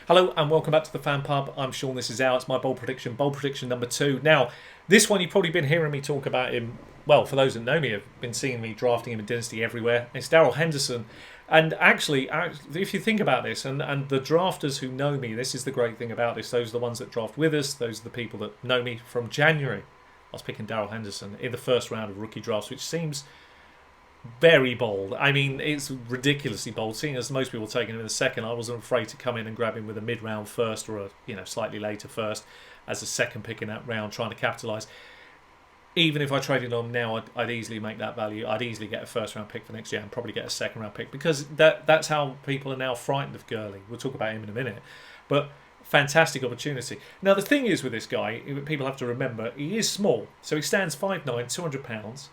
Hello and welcome back to the Fan Pub. I'm Sean, this is Al. It's my bold prediction number 2. Now, this one you've probably been hearing me talk about him. Well, for those that know me, have been seeing me drafting him in Dynasty everywhere. It's Darrell Henderson. And actually, if you think about this, and the drafters who know me, this is the great thing about this. Those are the ones that draft with us. Those are the people that know me from January. I was picking Darrell Henderson in the first round of rookie drafts, which seems very bold. I mean, it's ridiculously bold. Seeing as most people taking him in the second, I wasn't afraid to come in and grab him with a mid-round first or a slightly later first as a second pick in that round, trying to capitalise. Even if I traded on now, I'd easily make that value. I'd easily get a first-round pick for next year and probably get a second-round pick because that's how people are now frightened of Gurley. We'll talk about him in a minute. But fantastic opportunity. Now, the thing is with this guy, people have to remember, he is small. So he stands 5'9", 200 pounds,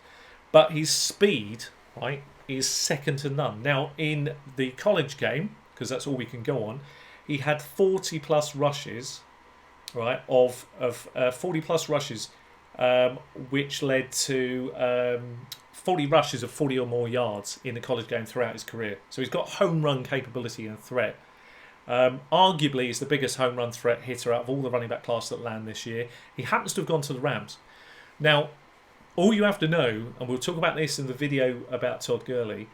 but his speed, right, is second to none. Now, in the college game, because that's all we can go on, he had 40 plus rushes, right, of 40 plus rushes, which led to 40 rushes of 40 or more yards in the college game throughout his career. So he's got home run capability and threat. Arguably, he's the biggest home run threat hitter out of all the running back class that land this year. He happens to have gone to the Rams. Now, all you have to know, and we'll talk about this in the video about Todd Gurley,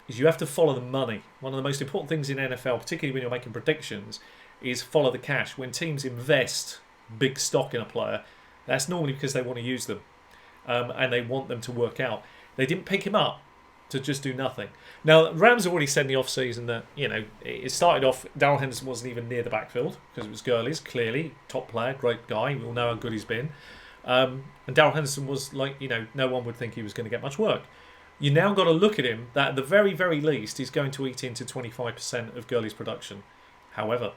is you have to follow the money. One of the most important things in NFL, particularly when you're making predictions, is follow the cash. When teams invest big stock in a player, that's normally because they want to use them and they want them to work out. They didn't pick him up to just do nothing. Now, Rams have already said in the off-season that, it started off, Darrell Henderson wasn't even near the backfield because it was Gurley's, clearly, top player, great guy, we all know how good he's been. And Darrell Henderson was no one would think he was going to get much work. You now got to look at him that at the very, very least, he's going to eat into 25% of Gurley's production. However,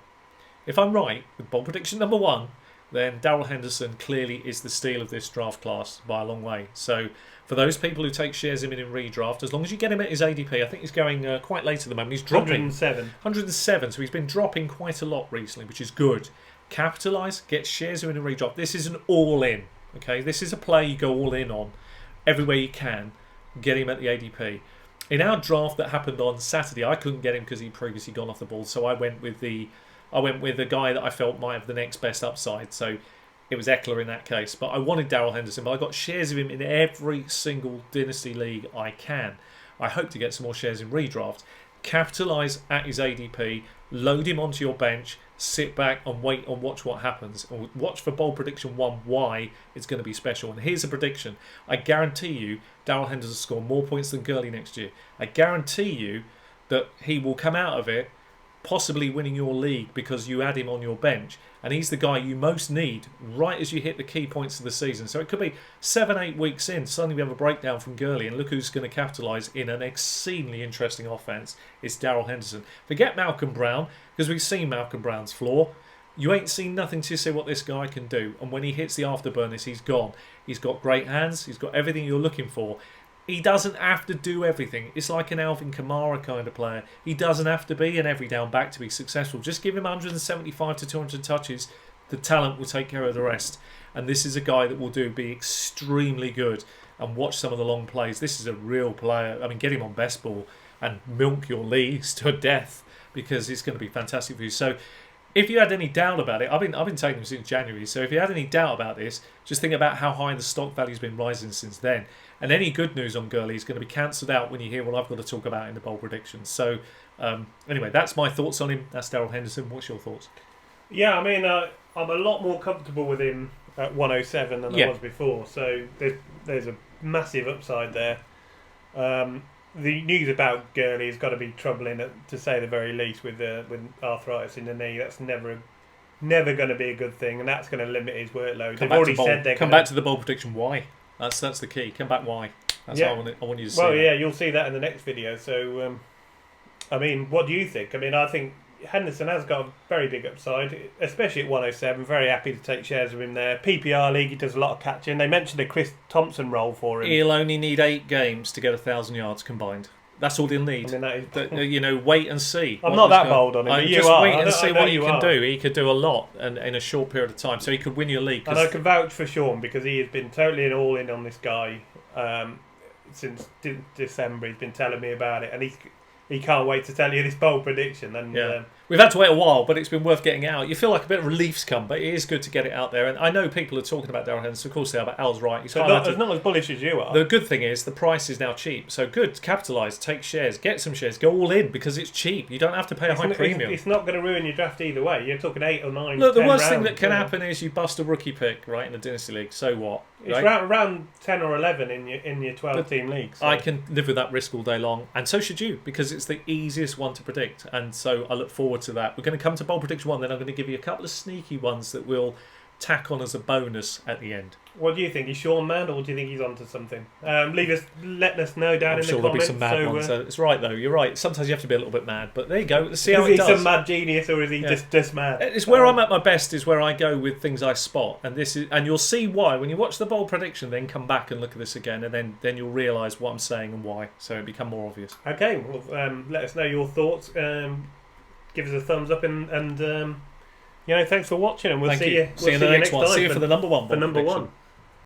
if I'm right with bold prediction number 1, then Darrell Henderson clearly is the steal of this draft class by a long way. So for those people who take shares in redraft, as long as you get him at his ADP, I think he's going quite late at the moment. He's dropping 107. So he's been dropping quite a lot recently, which is good. Capitalise, get shares in redraft. This is an all-in. Okay, this is a play you go all in on everywhere you can. Get him at the ADP. In our draft that happened on Saturday, I couldn't get him because he'd previously gone off the board. So I went with the guy that I felt might have the next best upside. So it was Eckler in that case. But I wanted Darrell Henderson, but I got shares of him in every single Dynasty league I can. I hope to get some more shares in redraft. Capitalise at his ADP, load him onto your bench, sit back and wait and watch what happens. And watch for bold prediction 1 why it's going to be special. And here's a prediction. I guarantee you Darrell Henderson will score more points than Gurley next year. I guarantee you that he will come out of it possibly winning your league because you add him on your bench. And he's the guy you most need right as you hit the key points of the season. So it could be 7-8 weeks in. Suddenly we have a breakdown from Gurley. And look who's going to capitalise in an exceedingly interesting offence. It's Darrell Henderson. Forget Malcolm Brown, because we've seen Malcolm Brown's flaw. You ain't seen nothing to say what this guy can do. And when he hits the afterburners, he's gone. He's got great hands. He's got everything you're looking for. He doesn't have to do everything. It's like an Alvin Kamara kind of player. He doesn't have to be an every down back to be successful. Just give him 175 to 200 touches. The talent will take care of the rest. And this is a guy that will be extremely good. And watch some of the long plays. This is a real player. I mean, get him on best ball and milk your leagues to death because it's going to be fantastic for you. So if you had any doubt about it, I've been taking him since January. So if you had any doubt about this, just think about how high the stock value's been rising since then. And any good news on Gurley is going to be cancelled out when you hear what I've got to talk about in the bold predictions. So anyway, that's my thoughts on him. That's Darrell Henderson. What's your thoughts? Yeah, I mean, I'm a lot more comfortable with him at 107 than I was before. So there's a massive upside there. The news about Gurley has got to be troubling, to say the very least, with arthritis in the knee. That's never going to be a good thing, and that's going to limit his workload. They've already said they're come back to the bold prediction. Why? That's the key. Come back. Why? That's how I want you to see. Well, you'll see that in the next video. So, I mean, what do you think? I mean, I think Henderson has got a very big upside, especially at 107. Very happy to take shares of him there. PPR league, he does a lot of catching. They mentioned a Chris Thompson role for him. He'll only need 8 games to get 1,000 yards combined. That's all he'll need. I mean, that is... wait and see. I'm not that bold on him. Just wait and see what he can do. He could do a lot in a short period of time, so he could win your league. And I can vouch for Sean because he has been totally all in on this guy since December. He's been telling me about it, and he can't wait to tell you this bold prediction. And We've had to wait a while, but it's been worth getting it out. You feel like a bit of relief's come, but it is good to get it out there. And I know people are talking about Darrell Henderson. Of course they are, but Al's right. So not as bullish as you are. The good thing is the price is now cheap. So good, capitalise, take shares, get some shares, go all in because it's cheap. You don't have to pay a high premium. It's not going to ruin your draft either way. You're talking 8 or 9. Look, the worst thing rounds, that can happen is you bust a rookie pick right in the Dynasty League. So what? It's right? round 10 or 11 in your 12-team league. So. I can live with that risk all day long, and so should you, because it's the easiest one to predict. And so I look forward to that. We're going to come to Bold Prediction 1, then I'm going to give you a couple of sneaky ones that we'll tack on as a bonus at the end. What do you think? Is Sean mad, or do you think he's onto something? Let us know down in the comments. I'm sure there'll be some mad ones. So it's right though. You're right. Sometimes you have to be a little bit mad, but there you go. Let's see how it does. Is he some mad genius, or is he just mad? It's where I'm at my best. Is where I go with things I spot, and you'll see why when you watch the Bold Prediction. Then come back and look at this again, and then you'll realise what I'm saying and why. So it'll become more obvious. Okay. Well, let us know your thoughts. Give us a thumbs up and thanks for watching, and we'll see you. See you in the next one. See you for the number one. For number 1.